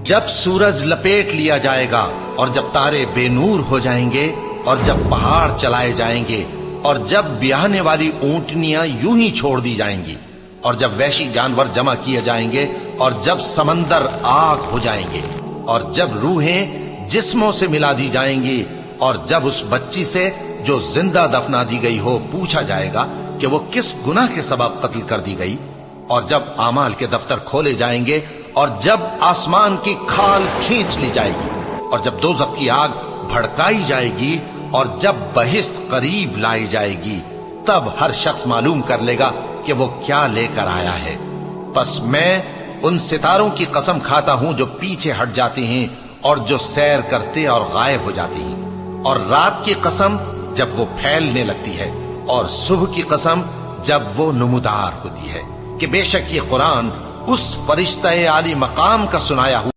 جب سورج لپیٹ لیا جائے گا اور جب تارے بے نور ہو جائیں گے اور جب پہاڑ چلائے جائیں گے اور جب بیاہنے والی اونٹنیاں یوں ہی چھوڑ دی جائیں گی اور جب وحشی جانور جمع کیے جائیں گے اور جب سمندر آگ ہو جائیں گے اور جب روحیں جسموں سے ملا دی جائیں گی اور جب اس بچی سے جو زندہ دفنا دی گئی ہو پوچھا جائے گا کہ وہ کس گناہ کے سبب قتل کر دی گئی اور جب اعمال کے دفتر کھولے جائیں گے اور جب آسمان کی کھال کھینچ لی جائے گی اور جب دوزخ کی آگ بھڑکائی جائے گی اور جب بہشت قریب لائی جائے گی تب ہر شخص معلوم کر لے گا کہ وہ کیا لے کر آیا ہے۔ پس میں ان ستاروں کی قسم کھاتا ہوں جو پیچھے ہٹ جاتی ہیں اور جو سیر کرتے اور غائب ہو جاتی ہیں، اور رات کی قسم جب وہ پھیلنے لگتی ہے، اور صبح کی قسم جب وہ نمودار ہوتی ہے، کہ بے شک یہ قرآن اس فرشتہ عالی مقام کا سنایا ہوا